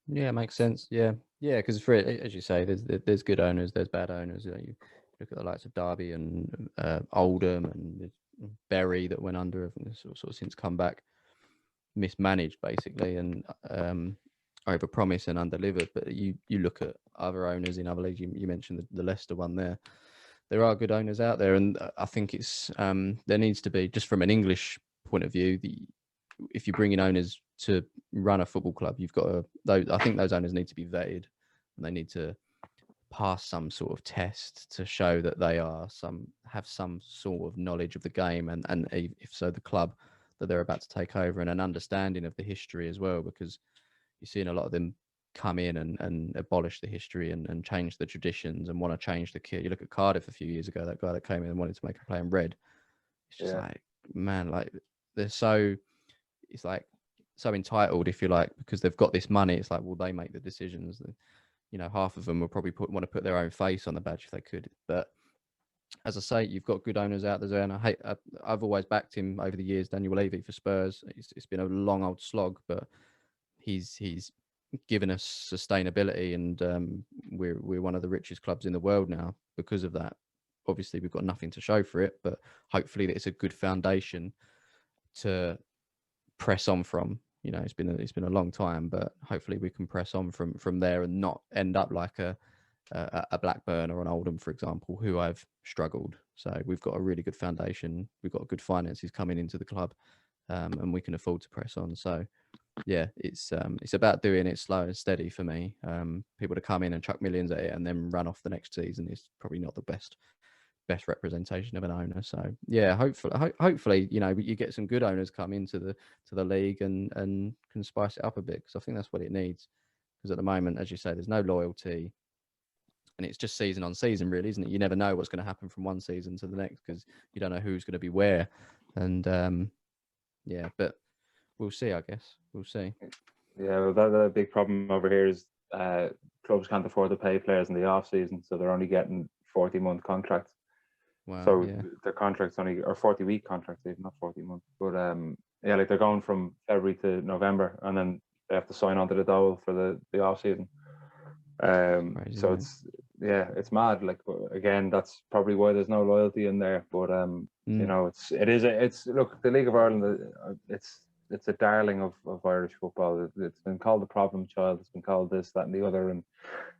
Yeah, makes sense. Yeah, because for it, as you say, there's good owners, there's bad owners. You look at the likes of Derby and Oldham and Bury that went under, sort of since come back, mismanaged basically, and overpromised and underdelivered. But you look at other owners in other leagues. You mentioned the Leicester one there. There are good owners out there, and I think it's there needs to be, just from an English point of view, if you bring in owners to run a football club, you've got to. I think those owners need to be vetted, and they need to pass some sort of test to show that they have some sort of knowledge of the game, and if so, the club that they're about to take over, and an understanding of the history as well, because you're seeing a lot of them come in and abolish the history and change the traditions and want to change the kit. You look at Cardiff a few years ago, that guy that came in and wanted to make a play in red. It's just like, man, like they're so entitled, if you like, because they've got this money. It's like, well, they make the decisions. Half of them will probably want to put their own face on the badge if they could. But as I say, you've got good owners out there, and I've always backed him over the years, Daniel Levy for Spurs. It's been a long old slog, but he's given us sustainability, and we're one of the richest clubs in the world now because of that. Obviously, we've got nothing to show for it, but hopefully it's a good foundation to press on from. It's been a long time, but hopefully we can press on from there and not end up like a Blackburn or an Oldham, for example, who have struggled. So we've got a really good foundation. We've got good finances coming into the club, and we can afford to press on. So yeah, it's about doing it slow and steady for me. People to come in and chuck millions at it and then run off the next season is probably not the best representation of an owner. So yeah, hopefully you get some good owners come into the league and can spice it up a bit, because I think that's what it needs. Because at the moment, as you say, there's no loyalty, and it's just season on season, really, isn't it? You never know what's going to happen from one season to the next, because you don't know who's going to be where. And yeah, but we'll see. I guess we'll see. Yeah, well, the big problem over here is clubs can't afford to pay players in the off season, so they're only getting 40-month contracts. Wow, so yeah. their contracts only, or 40-week contracts, even not 40 months. But yeah, like they're going from February to November, and then they have to sign on to the dole for the off season. Crazy, so it's mad. Like, again, that's probably why there's no loyalty in there. But look, the League of Ireland, it's a darling of Irish football. It's been called the problem child. It's been called this, that, and the other. And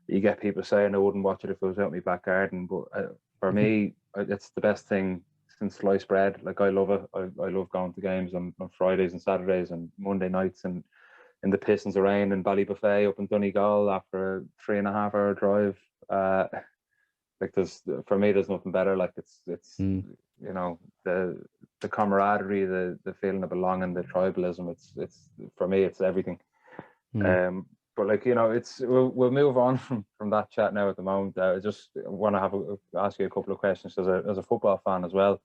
you get people saying, I wouldn't watch it if it was out in my back garden. But for me, it's the best thing since sliced bread. Like, I love it. I love going to games on Fridays and Saturdays and Monday nights, and in the pissings of rain in Ballybuffet up in Donegal after a 3.5-hour drive. Like, for me, there's nothing better. Like, it's the camaraderie, the feeling of belonging, the tribalism. It's for me, it's everything. But like, we'll move on from that chat now at the moment. I just want to ask you a couple of questions as a football fan as well.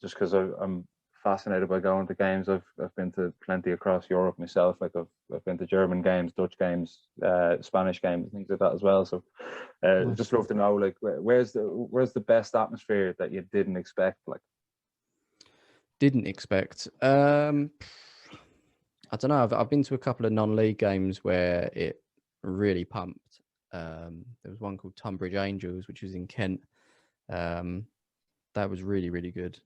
Just because I'm fascinated by going to games. I've been to plenty across Europe myself. Like I've been to German games, Dutch games, Spanish games, things like that as well. So nice. Just love to know, like, where's the best atmosphere that you didn't expect? Like, didn't expect. I don't know. I've been to a couple of non-league games where it really pumped. There was one called Tunbridge Angels, which was in Kent. That was really, really good.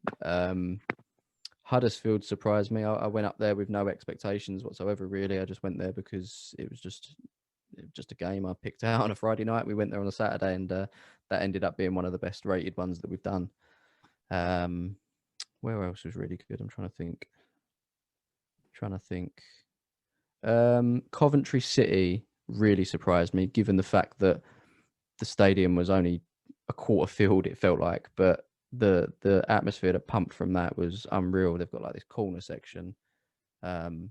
Huddersfield surprised me. I went up there with no expectations whatsoever, really. I just went there because it was just a game I picked out on a Friday night. We went there on a Saturday, and that ended up being one of the best rated ones that we've done. Where else was really good? I'm trying to think. Coventry City really surprised me, given the fact that the stadium was only a quarter filled, it felt like, but the atmosphere that pumped from that was unreal. They've got like this corner section, and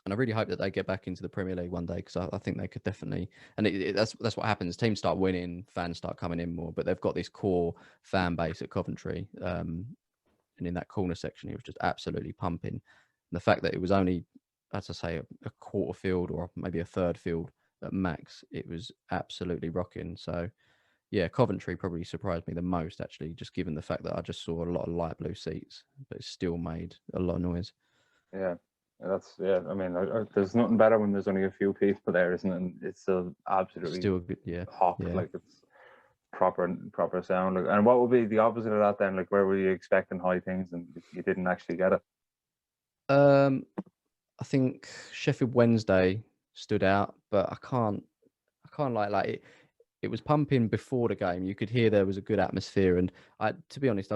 I really hope that they get back into the Premier League one day, because I think they could definitely. And that's what happens. Teams start winning, fans start coming in more, but they've got this core fan base at Coventry, and in that corner section, it was just absolutely pumping. And the fact that it was only, as I say, a quarter field or maybe a third field at max, it was absolutely rocking. So, yeah, Coventry probably surprised me the most, actually, just given the fact that I just saw a lot of light blue seats, but it still made a lot of noise. Yeah, I mean, there's nothing better when there's only a few people there, isn't it? And it's still absolutely good, pop, like it's proper sound. And what would be the opposite of that then? Like, where were you expecting high things and you didn't actually get it? I think Sheffield Wednesday stood out, but I can't like it. It was pumping before the game. You could hear there was a good atmosphere, and to be honest,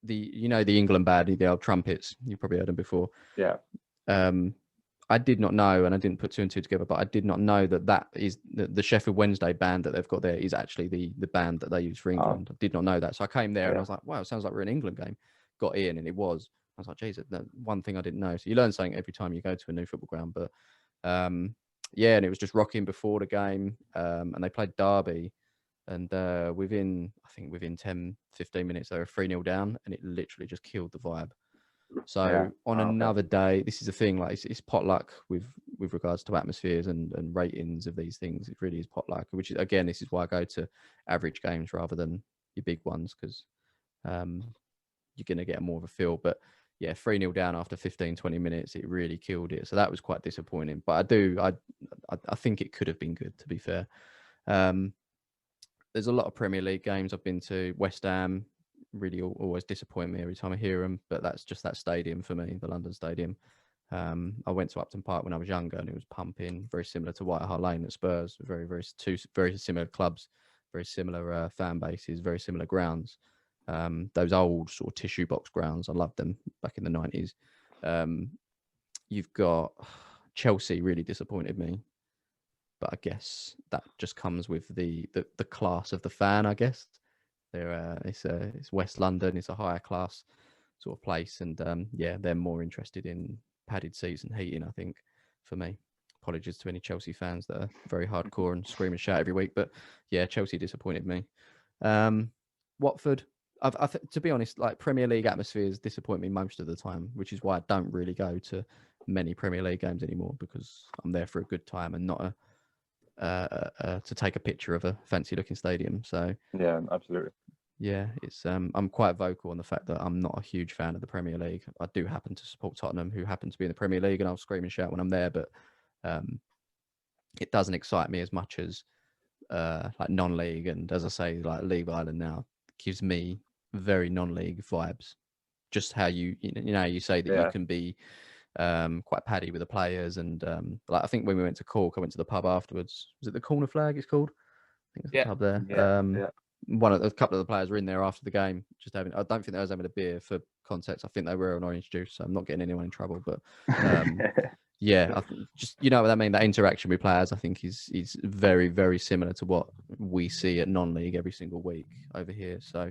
the England band, the old trumpets. You've probably heard them before. Yeah. I did not know, and I didn't put two and two together, but I did not know that is the Sheffield Wednesday band that they've got there is actually the band that they use for England. I did not know that. So I came there and I was like, wow, it sounds like we're in an England game. Got in and it was. I was like, Jesus, one thing I didn't know. So you learn something every time you go to a new football ground. But yeah, and it was just rocking before the game. And they played Derby. And within 10, 15 minutes, they were 3-0 down, and it literally just killed the vibe. So on another day, this is the thing, like it's potluck with regards to atmospheres and ratings of these things. It really is potluck, which is, again, this is why I go to average games rather than your big ones, because you're going to get more of a feel. But yeah, 3-0 down after 15, 20 minutes, it really killed it. So that was quite disappointing. But I think it could have been good, to be fair. There's a lot of Premier League games I've been to. West Ham really always disappoint me every time I hear them, but that's just that stadium for me, the London Stadium. I went to Upton Park when I was younger, and it was pumping, very similar to White Hart Lane at Spurs. Two very similar clubs, very similar fan bases, very similar grounds. Those old sort of tissue box grounds, I loved them back in the 90s. You've got Chelsea really disappointed me, but I guess that just comes with the class of the fan, I guess. It's West London, it's a higher class sort of place, and they're more interested in padded seats and heating, I think, for me. Apologies to any Chelsea fans that are very hardcore and scream and shout every week, but yeah, Chelsea disappointed me. Watford, to be honest, like Premier League atmospheres disappoint me most of the time, which is why I don't really go to many Premier League games anymore, because I'm there for a good time and not to take a picture of a fancy looking stadium. So yeah, absolutely. Yeah, it's I'm quite vocal on the fact that I'm not a huge fan of the Premier League. I do happen to support Tottenham, who happen to be in the Premier League, and I'll scream and shout when I'm there, but it doesn't excite me as much as like non-league, and as I say, like League of Ireland now gives me very non-league vibes. Just how you say that you can be quite paddy with the players, and like I think when we went to Cork, I went to the pub afterwards. Was it the Corner Flag? It's called. I think it's the pub there. A couple of the players were in there after the game, just having. I don't think they was having a beer, for context. I think they were on orange juice, so I'm not getting anyone in trouble. But yeah, just what I mean. That interaction with players, I think, is very, very similar to what we see at non-league every single week over here. So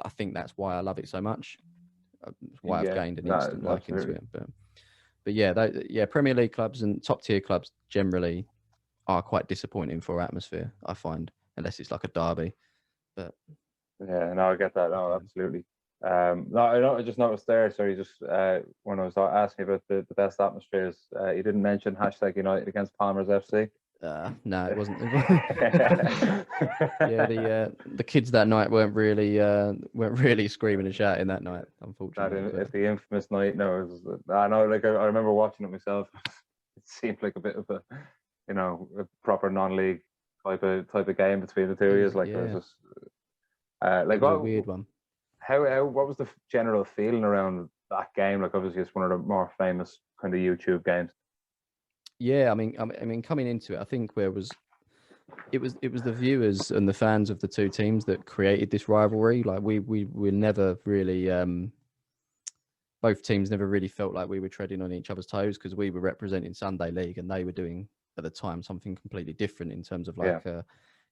I think that's why I love it so much. Why I've gained an instant liking to it. But But yeah, Premier League clubs and top tier clubs generally are quite disappointing for atmosphere, I find, unless it's like a derby. But yeah, no, I get that. No, absolutely. No, I just noticed there. Sorry, just when I was asking about the best atmospheres, you didn't mention #United against Palmer's FC. No, it wasn't. Yeah, the kids that night weren't really screaming and shouting that night, unfortunately. It's the infamous night. No, I know. Like I remember watching it myself. It seemed like a bit of a proper non-league type of game between the two of you. Like it was just it was a weird one. What was the general feeling around that game? Like obviously it's one of the more famous kind of YouTube games. Yeah, I mean, coming into it, I think it was the viewers and the fans of the two teams that created this rivalry. Like we never really, both teams never really felt like we were treading on each other's toes, because we were representing Sunday League and they were doing at the time something completely different in terms of like it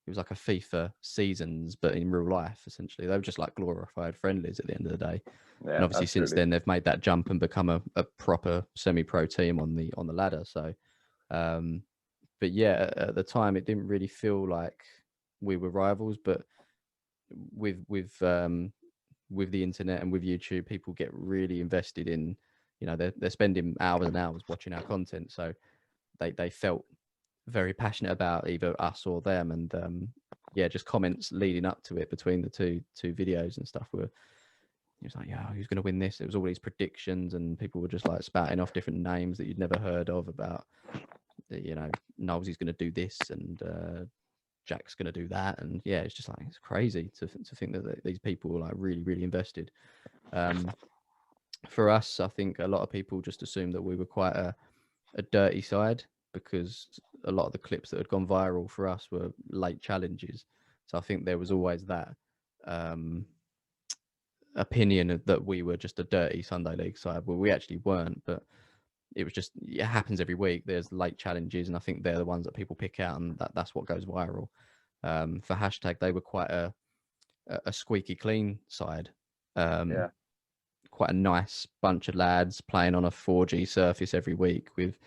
was like a FIFA seasons, but in real life, essentially. They were just like glorified friendlies at the end of the day. Yeah, and obviously since then they've made that jump and become a proper semi-pro team on the ladder. So. But yeah, at the time it didn't really feel like we were rivals, but with the internet and with YouTube, people get really invested in, they're spending hours and hours watching our content, so they felt very passionate about either us or them, and just comments leading up to it between the two videos and stuff were. It was like, yeah, who's going to win this? It was all these predictions, and people were just like spouting off different names that you'd never heard of about. Knowles going to do this and Jack's going to do that, and yeah, it's just like it's crazy to think that these people were like really, really invested. For us, I think a lot of people just assumed that we were quite a dirty side, because a lot of the clips that had gone viral for us were late challenges. So I think there was always that opinion that we were just a dirty Sunday League side. Well, we actually weren't, but it was just, it happens every week. There's late challenges, and I think they're the ones that people pick out, and that's what goes viral. For #, they were quite a squeaky clean side. Quite a nice bunch of lads playing on a 4G surface every week with,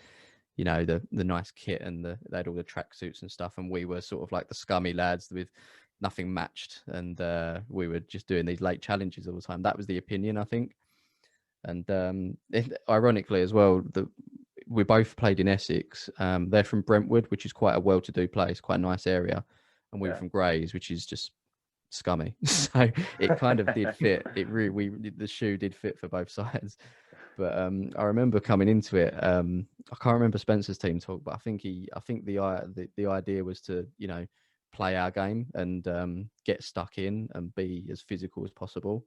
the nice kit, and they had all the tracksuits and stuff. And we were sort of like the scummy lads with nothing matched, and we were just doing these late challenges all the time. That was the opinion, I think. And ironically as well, we both played in Essex. They're from Brentwood, which is quite a well-to-do place, quite a nice area, and we were from Grays, which is just scummy. So it kind of did fit. The shoe did fit for both sides. But I remember coming into it. I can't remember Spencer's team talk, but I think the idea was to play our game and get stuck in and be as physical as possible.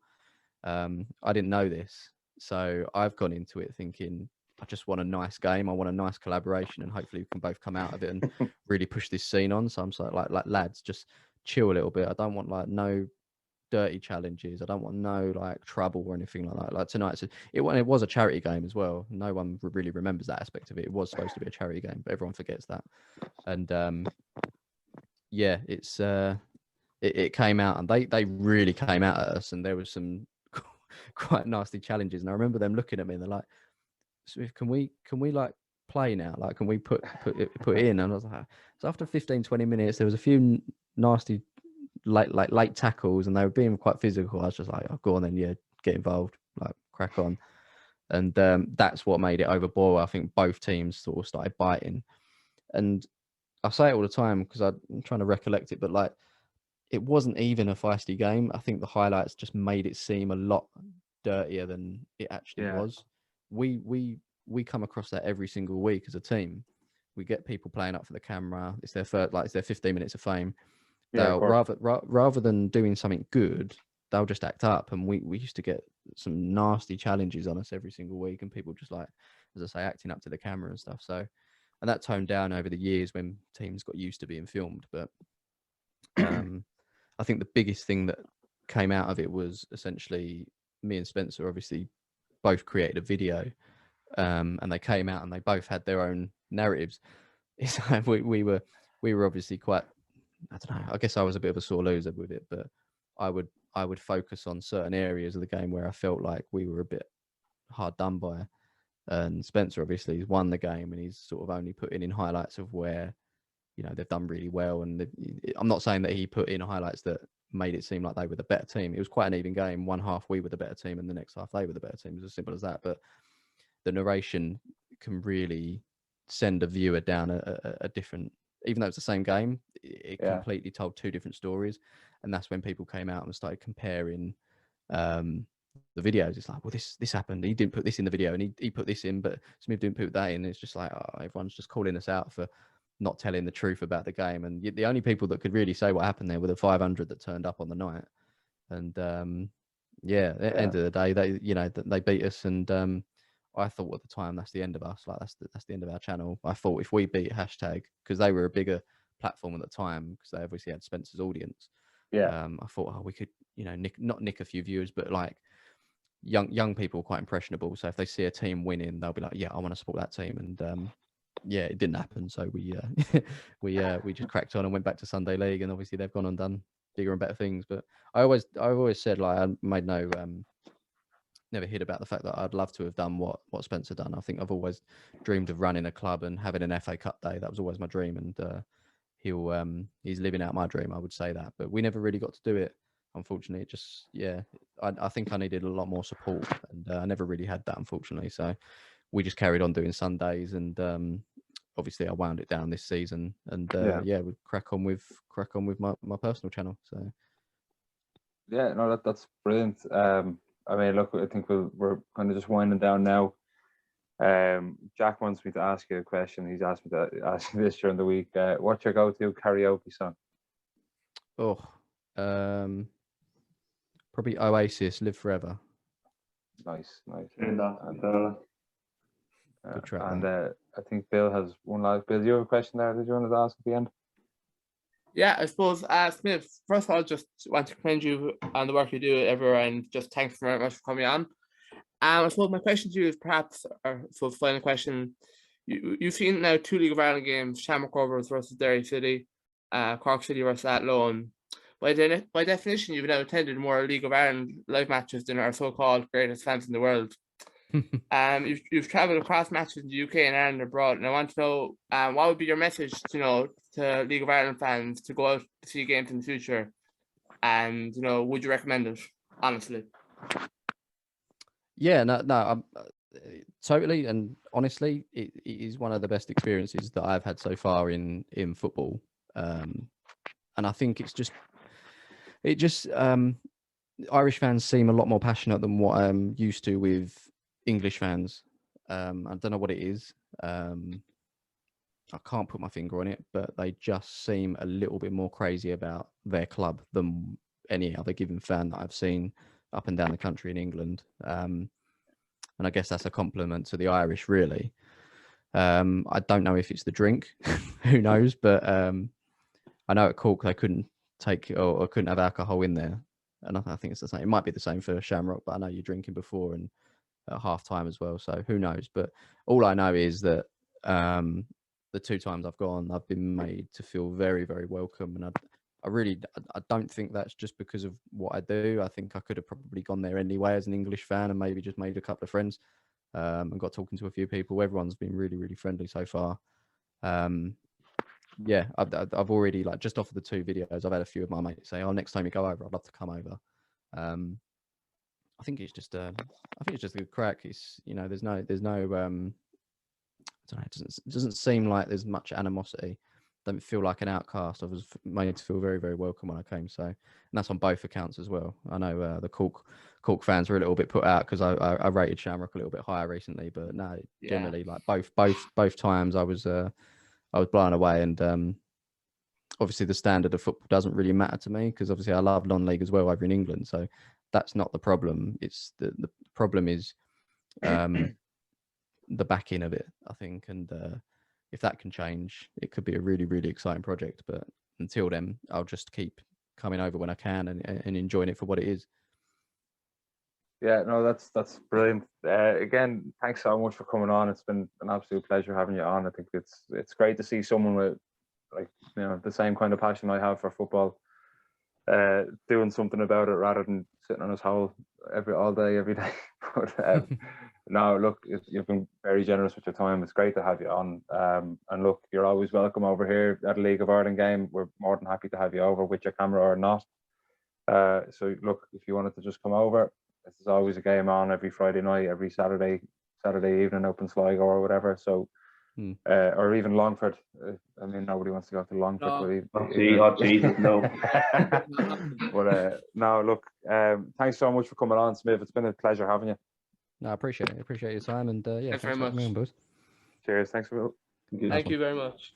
I didn't know this. So I've gone into it thinking, I just want a nice game. I want a nice collaboration, and hopefully we can both come out of it and really push this scene on. So I'm sort of like lads, just chill a little bit. I don't want like no dirty challenges. I don't want no like trouble or anything like that. Like tonight, it was a charity game as well. No one really remembers that aspect of it. It was supposed to be a charity game, but everyone forgets that. And it came out, and they really came out at us, and there was some quite nasty challenges. And I remember them looking at me and they're like, Smiv, can we like play now? Like, can we put it in? And I was like, so after 15-20 minutes, there was a few nasty late tackles, and they were being quite physical. I was just like, oh, go on then, yeah, get involved, like crack on. And that's what made it overboil. I think both teams sort of started biting. And I say it all the time because I'm trying to recollect it, but like, it wasn't even a feisty game. I think the highlights just made it seem a lot dirtier than it actually was. We come across that every single week as a team. We get people playing up for the camera. It's their 15 minutes of fame. They'll rather than doing something good, they'll just act up. And we used to get some nasty challenges on us every single week, and people just like, as I say, acting up to the camera and stuff. So, and that toned down over the years when teams got used to being filmed. But I think the biggest thing that came out of it was essentially me and Spencer obviously both created a video, and they came out and they both had their own narratives. It's like we were obviously quite, I don't know, I guess I was a bit of a sore loser with it, but I would focus on certain areas of the game where I felt like we were a bit hard done by. And Spencer obviously has won the game, and he's sort of only putting in highlights of where, you know, they've done really well. And I'm not saying that he put in highlights that made it seem like they were the better team. It was quite an even game. One half we were the better team, and the next half they were the better team. It was as simple as that. But the narration can really send a viewer down a different, even though it's the same game, it completely told two different stories. And that's when people came out and started comparing the videos. It's like, well, this happened. He didn't put this in the video, and he put this in, but Smiv didn't put that in. It's just like, oh, everyone's just calling us out for not telling the truth about the game. And the only people that could really say what happened there were the 500 that turned up on the night. And at the end of the day, they beat us. And I thought at the time, that's the end of us. Like that's the end of our channel. I thought if we beat hashtag, because they were a bigger platform at the time, because they obviously had Spencer's audience. I thought, oh, we could, not nick a few viewers, but like young people are quite impressionable. So if they see a team winning, they'll be like, yeah, I want to support that team. And it didn't happen. So we we just cracked on and went back to Sunday League, and obviously they've gone and done bigger and better things. But I've always said, like, I made no never hid about the fact that I'd love to have done what Spencer done. I think I've always dreamed of running a club and having an FA Cup day. That was always my dream, and he's living out my dream, I would say that. But we never really got to do it, unfortunately. It just I think I needed a lot more support, and I never really had that, unfortunately. So we just carried on doing Sundays, and obviously I wound it down this season, and we crack on with my personal channel. So that's brilliant. I mean, look, I think we're kind of just winding down now. Jack wants me to ask you a question. He's asked me to ask you this during the week. What's your go-to karaoke song? Probably Oasis, Live Forever. Nice. Good track. And I think Bill has one last. Bill, do you have a question there that you wanted to ask at the end? Yeah, I suppose, Smiv, first of all, just want to commend you on the work you do everywhere, and just thanks very much for coming on. I suppose my question to you is perhaps, or so final question, you've seen now 2 League of Ireland games, ShamrockRovers versus Derry City, Cork City versus Athlone. By definition, you've now attended more League of Ireland live matches than our so-called greatest fans in the world. You've travelled across matches in the UK and Ireland abroad, and I want to know what would be your message, to League of Ireland fans to go out to see games in the future, and would you recommend it, honestly? Yeah, no, totally, and honestly, it is one of the best experiences that I've had so far in football, and I think Irish fans seem a lot more passionate than what I'm used to with English fans. I don't know what it is. I can't put my finger on it, but they just seem a little bit more crazy about their club than any other given fan that I've seen up and down the country in England. And I guess that's a compliment to the Irish, really. I don't know if it's the drink, who knows, but I know at Cork they couldn't take or couldn't have alcohol in there. And I think it's the same. It might be the same for Shamrock, but I know you're drinking before and at half time as well. So who knows? But all I know is that the 2 times I've gone, I've been made to feel very, very welcome. And I don't think that's just because of what I do. I think I could have probably gone there anyway as an English fan and maybe just made a couple of friends and got talking to a few people. Everyone's been really, really friendly so far. I've already, like, just off of the 2 videos, I've had a few of my mates say, "Oh, next time you go over, I'd love to come over." I think it's just a good crack. It's there's no I don't know, it doesn't seem like there's much animosity. Don't feel like an outcast. I was made to feel very, very welcome when I came. So, and that's on both accounts as well. I know the Cork fans were a little bit put out because I rated Shamrock a little bit higher recently, but no, generally, like both times I was blown away. And obviously the standard of football doesn't really matter to me because obviously I love non-league as well over in England. So that's not the problem. It's the problem is the backing of it, I think. And if that can change, it could be a really, really exciting project. But until then, I'll just keep coming over when I can and enjoying it for what it is. Yeah, no, that's brilliant. Again, thanks so much for coming on. It's been an absolute pleasure having you on. I think it's great to see someone with, like, the same kind of passion I have for football, doing something about it rather than sitting on his hole all day, every day. But No, look, you've been very generous with your time. It's great to have you on. And look, you're always welcome over here at a League of Ireland game. We're more than happy to have you over with your camera or not. So look, if you wanted to just come over, this is always a game on every Friday night, every Saturday evening up in Sligo or whatever. So, or even Longford. I mean, nobody wants to go to Longford. No. Jesus, no. But no, look, thanks so much for coming on, Smiv. It's been a pleasure having you. No, I appreciate it. I appreciate your time, and yeah, Thanks very much. Boys. Cheers. Thanks for. Thank you very much.